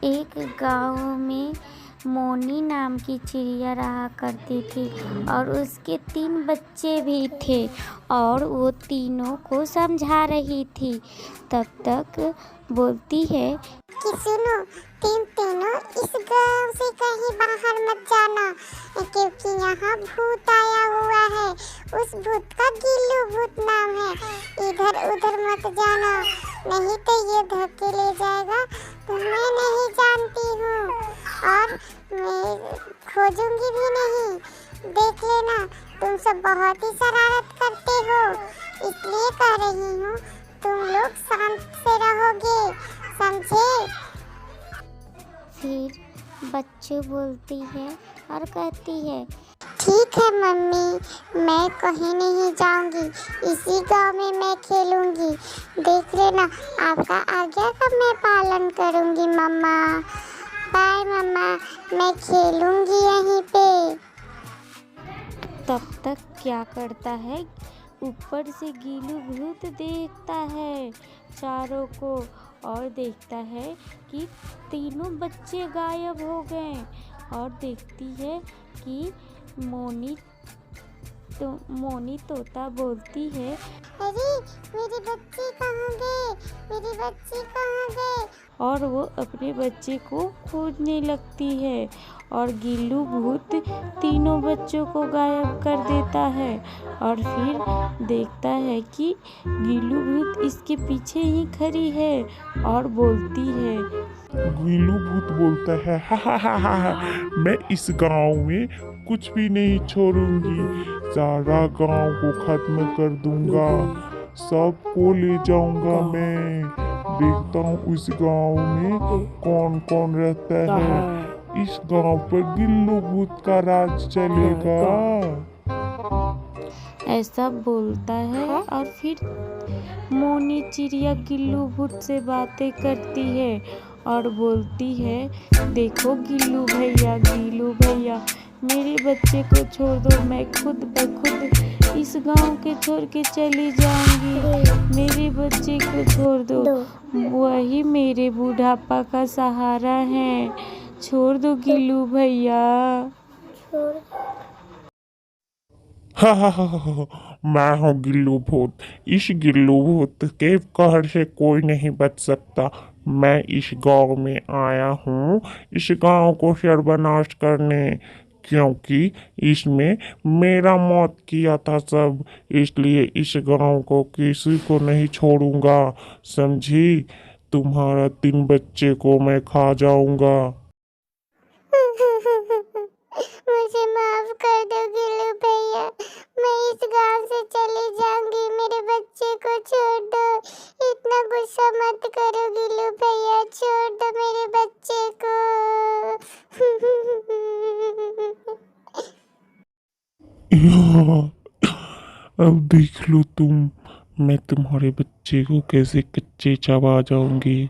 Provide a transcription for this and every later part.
एक गांव में मोनी नाम की चिड़िया रहा करती थी और उसके 3 बच्चे भी थे और वो तीनों को समझा रही थी। तब तक बोलती है कि सुनो, तुम तीनों इस गांव से कहीं बाहर मत जाना, क्योंकि यहाँ भूत आया हुआ है। उस भूत का गिल्लू भूत नाम है। इधर उधर मत जाना, नहीं तो ये धक्के ले जाएगा। तुम्हें नहीं जानती हूँ और मैं खोजूंगी भी नहीं। देख लेना, तुम सब बहुत ही शरारत करते हो, इसलिए कह रही हूँ, तुम लोग शांत से रहोगे, समझे? फिर बच्चों बोलती है और कहती है ठीक है मम्मी, मैं कहीं नहीं जाऊंगी, इसी गांव में मैं खेलूंगी। देख लेना, आपका आज्ञा का मैं पालन करूंगी मम्मा। बाय मम्मा, मैं खेलूंगी यहीं पे। तब तक क्या करता है, ऊपर से गिल्लू भूत देखता है चारों को और देखता है कि तीनों बच्चे गायब हो गए और देखती है कि मोनी तोता बोलती है अरे मेरे बच्चे कहाँ गए, मेरे बच्चे कहाँ गए? और वो अपने बच्चे को खोजने लगती है और गिल्लू भूत तीनों बच्चों को गायब कर देता है और फिर देखता है कि गिल्लू भूत इसके पीछे ही खड़ी है और बोलती है। गिल्लू भूत बोलता है हा हा हा हा हा, मैं इस गांव में कुछ भी नहीं छोड़ूंगी, सारा गांव को खत्म कर दूंगा, सबको ले जाऊंगा मैं। देखता हूँ उस गांव में कौन कौन रहता है, इस गांव पर गिल्लू भूत का राज चलेगा। ऐसा बोलता है और फिर मोनी चिड़िया गिल्लू भूत से बातें करती है और बोलती है देखो गिल्लू भैया, मेरे बच्चे को छोड़ दो, मैं खुद ब खुद इस गांव के छोड़ के चली जाऊंगी। मेरे बच्चे को छोड़ दो, वही मेरे बुढ़ापा का सहारा है, छोड़ दो गिल्लू भैया। हा हा हा हा हा, मैं हूँ गिल्लू भूत। इस गिल्लू भूत के कहर से कोई नहीं बच सकता। मैं इस गांव में आया हूँ इस गांव को सर्वनाश करने, क्योंकि इसमें मेरा मौत किया था सब, इसलिए इस गांव को किसी को नहीं छोड़ूंगा, समझी? तुम्हारा 3 बच्चे को मैं खा जाऊंगा। मुझे माफ कर दो गिल्लू भैया, मैं इस गांव से चली जाऊंगी, मेरे बच्चे को छोड़ दो। इतना गुस्सा मत करो गिल्लू भैया, छोड़ दो मेरे बच्चे को। अब देख लो तुम, मैं तुम्हारे बच्चे को कैसे कच्चे चबा जाऊंगी।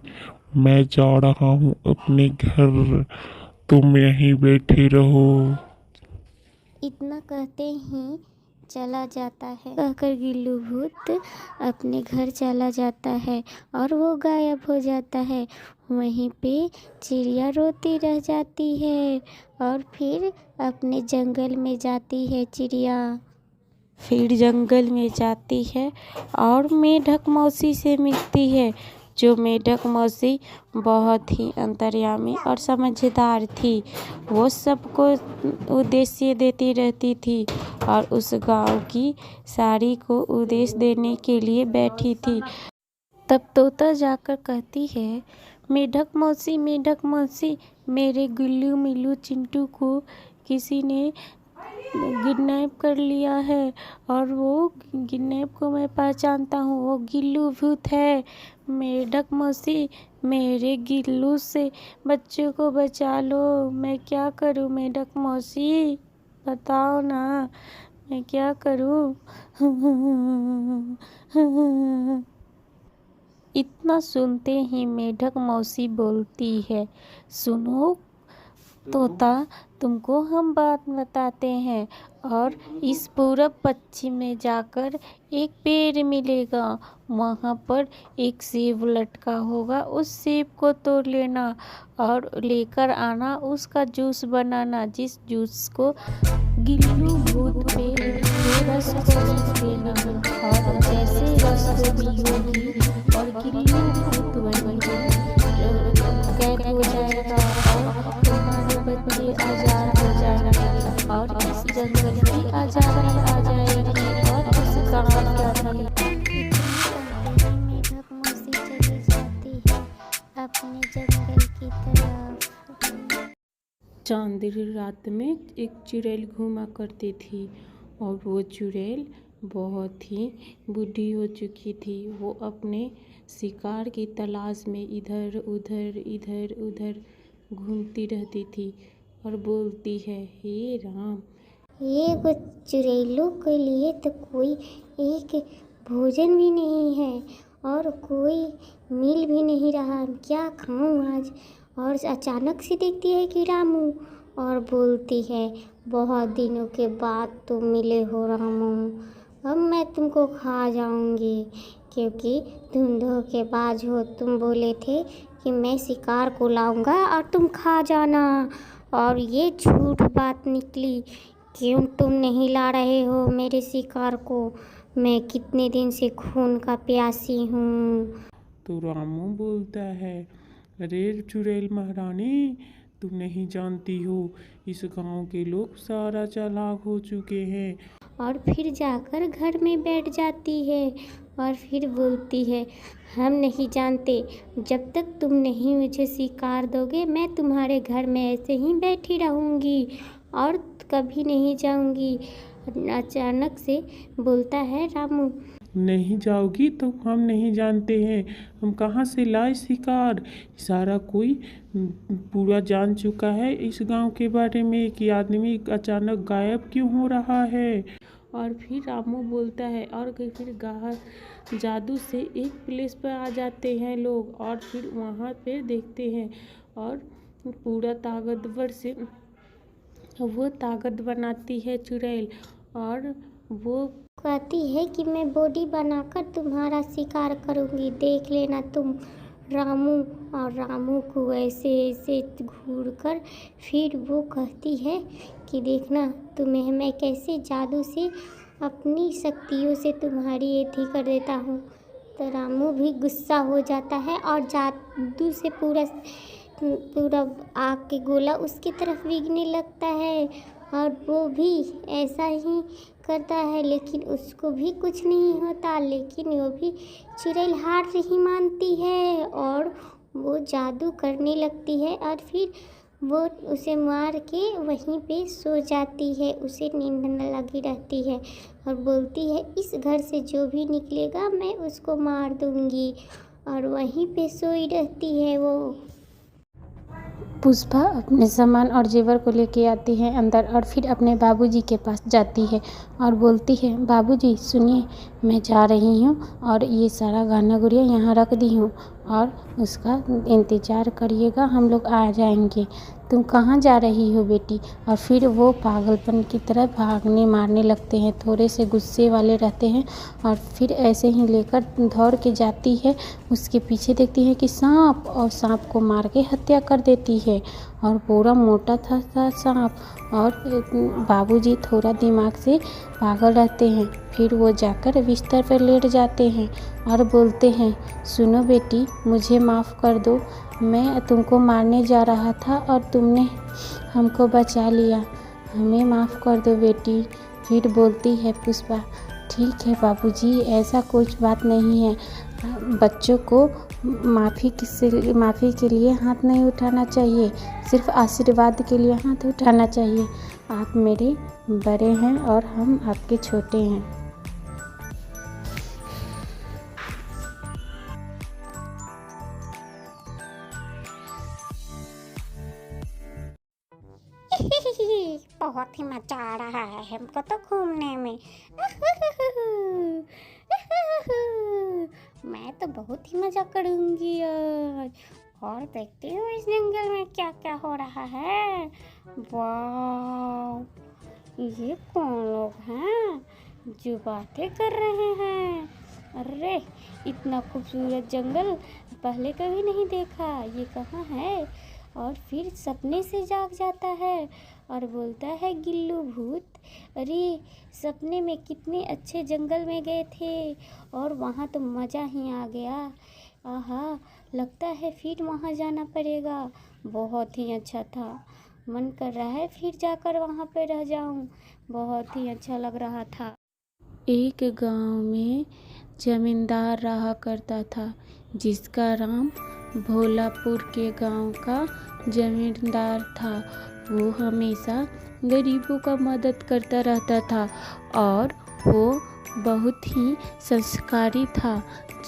मैं जा रहा हूँ अपने घर, तुम यहीं बैठे रहो। इतना कहते ही चला जाता है। कहकर गिल्लू भूत अपने घर चला जाता है और वो गायब हो जाता है। वहीं पे चिड़िया रोती रह जाती है और फिर अपने जंगल में जाती है चिड़िया। फिर जंगल में जाती है और मेढक मौसी से मिलती है, जो मेढक मौसी बहुत ही अंतर्यामी और समझदार थी। वो सबको उद्देश्य देती रहती थी और उस गांव की सारी को उद्देश्य देने के लिए बैठी थी। तब तोता जाकर कहती है मेढक मौसी, मेरे गुल्लू मिल्लू चिंटू को किसी ने किडनैप कर लिया है और वो किडनैप को मैं पहचानता हूँ, वो गिल्लू भूत है। मेढक मौसी, मेरे गिल्लू से बच्चों को बचा लो, मैं क्या करूँ मेढक मौसी, बताओ ना मैं क्या करूँ। इतना सुनते ही मेढक मौसी बोलती है सुनो तोता तुमको हम बात बताते हैं। और इस पूरब पश्चिम में जाकर एक पेड़ मिलेगा, वहाँ पर एक सेब लटका होगा। उस सेब को तोड़ लेना और लेकर आना, उसका जूस बनाना, जिस जूस को गिल्लू भूत पे थोड़ा सा छींट देना। और जैसे रस होगी और गिल्लू भूत वहीं कैद हो जाएगा और तुम्हारे बच्चे आजाद हो जाएंगे और इस जंगल की आजादी आ जाएगी और इस गांव का चली जाती है अपने जंगल की तरफ। चांदनी रात में एक चुड़ैल घूमा करती थी और वो चुड़ैल बहुत ही बूढ़ी हो चुकी थी। वो अपने शिकार की तलाश में इधर उधर घूमती रहती थी और बोलती है, हे राम, ये चुड़ैलों के लिए तो कोई एक भोजन भी नहीं है और कोई मिल भी नहीं रहा, क्या खाऊं आज। और अचानक से देखती है कि रामू और बोलती है, बहुत दिनों के बाद तुम मिले हो रामू, अब मैं तुमको खा जाऊंगी, क्योंकि तुम धोखेबाज हो। तुम बोले थे कि मैं शिकार को लाऊंगा और तुम खा जाना, और ये झूठ बात निकली। क्यों तुम नहीं ला रहे हो मेरे शिकार को? मैं कितने दिन से खून का प्यासी हूँ। तो रामू बोलता है, अरे चुड़ैल महारानी, तुम नहीं जानती हो, इस गांव के लोग सारा चालाक हो चुके हैं। और फिर जाकर घर में बैठ जाती है और फिर बोलती है, हम नहीं जानते, जब तक तुम नहीं मुझे शिकार दोगे मैं तुम्हारे घर में ऐसे ही बैठी रहूँगी और कभी नहीं जाऊँगी। अचानक से बोलता है रामू, नहीं जाओगी तो हम नहीं जानते हैं, हम कहाँ से लाए शिकार। सारा कोई पूरा जान चुका है इस गांव के बारे में कि आदमी अचानक गायब क्यों हो रहा है। और फिर रामू बोलता है, और फिर जादू से एक प्लेस पर आ जाते हैं लोग और फिर वहाँ पे देखते हैं और पूरा ताकतवर से वो ताकत बनाती है चुड़ैल। और वो कहती है कि मैं बॉडी बनाकर तुम्हारा शिकार करूँगी, देख लेना तुम रामू। और रामू को ऐसे ऐसे घूर कर फिर वो कहती है कि देखना तुम्हें मैं कैसे जादू से अपनी शक्तियों से तुम्हारी एथी कर देता हूँ। तो रामू भी गुस्सा हो जाता है और जादू से पूरा आग के गोला उसकी तरफ भीगने लगता है और वो भी ऐसा ही करता है, लेकिन उसको भी कुछ नहीं होता। लेकिन वो भी चुड़ैल हार नहीं मानती है और वो जादू करने लगती है और फिर वो उसे मार के वहीं पे सो जाती है। उसे नींद न लगी रहती है और बोलती है, इस घर से जो भी निकलेगा मैं उसको मार दूंगी, और वहीं पे सोई रहती है वो। पुष्पा अपने सामान और जेवर को लेके आती है अंदर और फिर अपने बाबूजी के पास जाती है और बोलती है, बाबूजी सुनिए, मैं जा रही हूँ और ये सारा गहना गुड़िया यहाँ रख दी हूँ और उसका इंतज़ार करिएगा, हम लोग आ जाएंगे। तुम कहाँ जा रही हो बेटी? और फिर वो पागलपन की तरह भागने मारने लगते हैं, थोड़े से गुस्से वाले रहते हैं और फिर ऐसे ही लेकर दौड़ के जाती है। उसके पीछे देखती है कि सांप, और सांप को मार के हत्या कर देती है और पूरा मोटा था सांप। और बाबूजी थोड़ा दिमाग से पागल रहते हैं। फिर वो जाकर बिस्तर पर लेट जाते हैं और बोलते हैं, सुनो बेटी, मुझे माफ़ कर दो, मैं तुमको मारने जा रहा था और तुमने हमको बचा लिया, हमें माफ़ कर दो बेटी। फिर बोलती है पुष्पा, ठीक है बाबूजी, ऐसा कुछ बात नहीं है, बच्चों को माफ़ी के लिए हाथ नहीं उठाना चाहिए, सिर्फ आशीर्वाद के लिए हाथ उठाना चाहिए। आप मेरे बड़े हैं और हम आपके छोटे हैं। बहुत ही मजा आ रहा है हमको तो घूमने में। मैं तो बहुत ही मजा करूँगी आज। और देखती हूँ इस जंगल में क्या क्या हो रहा है। वाह, ये कौन लोग हैं जो बातें कर रहे हैं? अरे, इतना खूबसूरत जंगल पहले कभी नहीं देखा, ये कहाँ है? और फिर सपने से जाग जाता है और बोलता है गिल्लू भूत, अरे सपने में कितने अच्छे जंगल में गए थे और वहाँ तो मज़ा ही आ गया। आहा, लगता है फिर वहाँ जाना पड़ेगा, बहुत ही अच्छा था। मन कर रहा है फिर जाकर वहाँ पे रह जाऊँ, बहुत ही अच्छा लग रहा था। एक गांव में जमींदार रहा करता था जिसका नाम भोलापुर के गांव का जमींदार था। वो हमेशा गरीबों का मदद करता रहता था और वो बहुत ही संस्कारी था।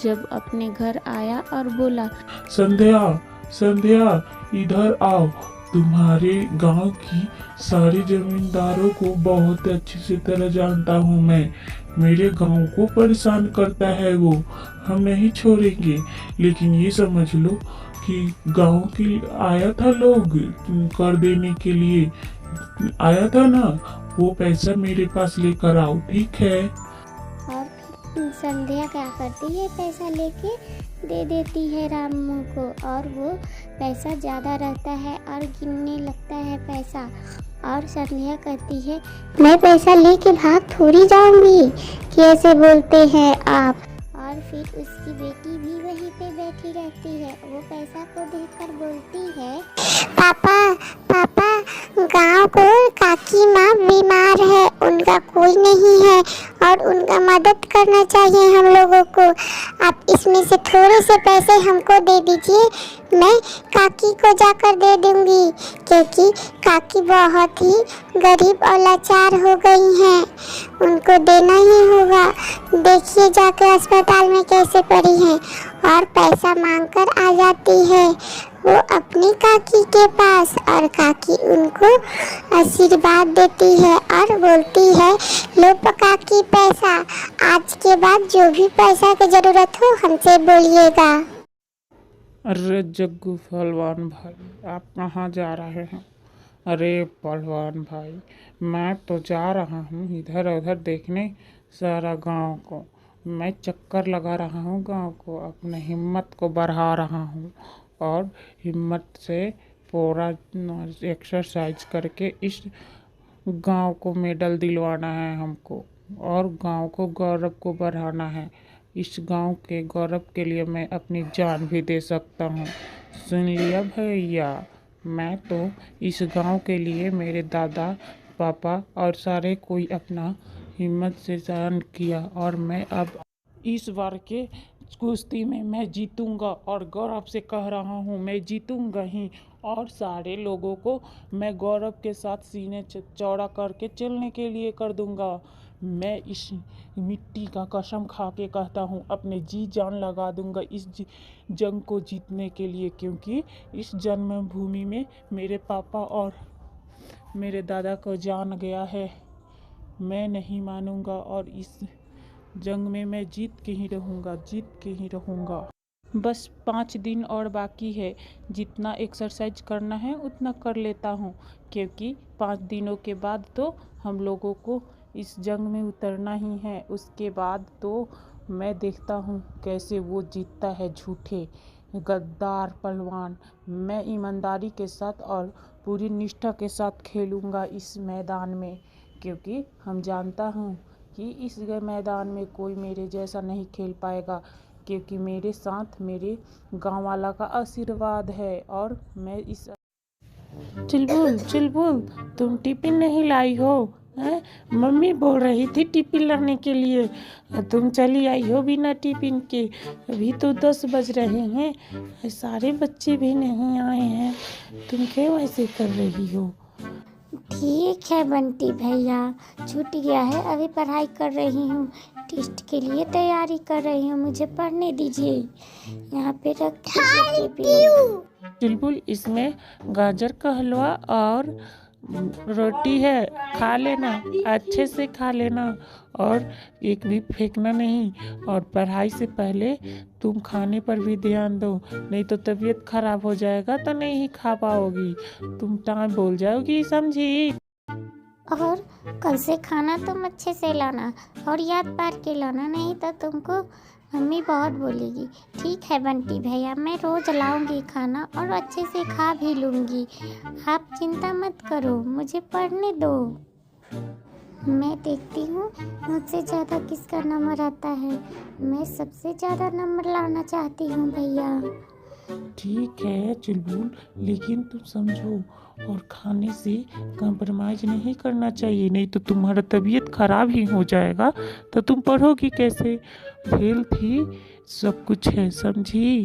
जब अपने घर आया और बोला, संध्या, संध्या, इधर आओ। तुम्हारे गांव की सारे जमींदारों को बहुत अच्छी से तरह जानता हूँ मैं। मेरे गांव को परेशान करता है वो। हम नहीं छोड़ेंगे, लेकिन ये समझ लो कि गांव की आया था लोग कर देने के लिए, आया था ना, वो पैसा मेरे पास लेकर आओ, ठीक है? और फिर संध्या क्या करती है, पैसा लेके दे देती है रामू को और वो पैसा ज़्यादा रहता है और गिनने लगता है पैसा। और संध्या कहती है, मैं पैसा लेके भाग थोड़ी जाऊंगी, कैसे बोलते हैं आप। और फिर उसकी बेटी भी वहीं पे बैठी रहती है। वो पैसा को देखकर बोलती है, पापा पापा, गांव को काकी माँ बीमार है, उनका कोई नहीं है और उनका मदद करना चाहिए हम लोगों को। आप इसमें से थोड़े से पैसे हमको दे दीजिए, मैं काकी को जाकर दे दूंगी, क्योंकि काकी बहुत ही गरीब और लाचार हो गई हैं, उनको देना ही होगा। देखिए जाकर अस्पताल में कैसे पड़ी हैं और पैसा मांगकर आ जाती है वो अपनी काकी के पास और काकी उनको आशीर्वाद देती है और बोलती है, लो काकी पैसा, आज के बाद जो भी पैसा की जरूरत हो हमसे बोलिएगा। अरे जग्गू पहलवान भाई, आप कहाँ जा रहे हैं? अरे पहलवान भाई, मैं तो जा रहा हूँ इधर उधर देखने सारा गांव को। मैं चक्कर लगा रहा हूँ गांव को, अपने हिम्मत को बढ़ा रहा हूँ और हिम्मत से पूरा एक्सरसाइज करके इस गांव को मेडल दिलवाना है हमको और गांव को गौरव को बढ़ाना है। इस गांव के गौरव के लिए मैं अपनी जान भी दे सकता हूँ। सुन लिया भैया, मैं तो इस गांव के लिए मेरे दादा पापा और सारे कोई अपना हिम्मत से जान किया और मैं अब इस बार के कुश्ती में मैं जीतूंगा और गौरव से कह रहा हूँ मैं जीतूंगा ही। और सारे लोगों को मैं गौरव के साथ सीने चौड़ा करके चलने के लिए कर दूंगा। मैं इस मिट्टी का कसम खा के कहता हूँ, अपने जी जान लगा दूंगा इस जंग को जीतने के लिए, क्योंकि इस जन्मभूमि में मेरे पापा और मेरे दादा को जान गया है। मैं नहीं मानूंगा और इस जंग में मैं जीत के ही रहूंगा। बस 5 दिन और बाकी है। जितना एक्सरसाइज करना है उतना कर लेता हूँ, क्योंकि 5 दिनों के बाद तो हम लोगों को इस जंग में उतरना ही है। उसके बाद तो मैं देखता हूँ कैसे वो जीतता है, झूठे गद्दार पहलवान। मैं ईमानदारी के साथ और पूरी निष्ठा के साथ खेलूँगा इस मैदान में, क्योंकि हम जानता हूँ कि इस मैदान में कोई मेरे जैसा नहीं खेल पाएगा, क्योंकि मेरे साथ मेरे गांव वाला का आशीर्वाद है। और मैं इस चुलबुल, तुम टिफिन नहीं लाई हो? हैं? मम्मी बोल रही थी टिफिन लाने के लिए, तुम चली आई हो बिना टिफिन के। अभी तो 10 बज रहे हैं, सारे बच्चे भी नहीं आए हैं, तुम क्यों ऐसे कर रही हो? ठीक है बंटी भैया, छूट गया है, अभी पढ़ाई कर रही हूँ, टेस्ट के लिए तैयारी कर रही हूँ, मुझे पढ़ने दीजिए। यहाँ पे रख दीजिए। चुलबुल, इसमें गाजर का हलवा और रोटी है, खा लेना, अच्छे से खा लेना और एक भी फेंकना नहीं। और पढ़ाई से पहले तुम खाने पर भी ध्यान दो, नहीं तो तबीयत खराब हो जाएगा तो नहीं खा पाओगी, तुम टाइम भूल जाओगी, समझी? और कल से खाना तुम अच्छे से लाना और याद पार के लाना, नहीं तो तुमको मम्मी बहुत बोलेगी। ठीक है बंटी भैया, मैं रोज लाऊंगी खाना और अच्छे से खा भी लूंगी। आप चिंता मत करो, मुझे पढ़ने दो। मैं देखती हूँ मुझसे ज़्यादा किसका नंबर आता है। मैं सबसे ज़्यादा नंबर लाना चाहती हूँ भैया। ठीक है चुलबुल, लेकिन तुम समझो और खाने से कंप्रोमाइज नहीं करना चाहिए, नहीं तो तुम्हारा तबीयत खराब ही हो जाएगा, तो तुम पढ़ोगी कैसे? हेल्थ ही सब कुछ है, समझी?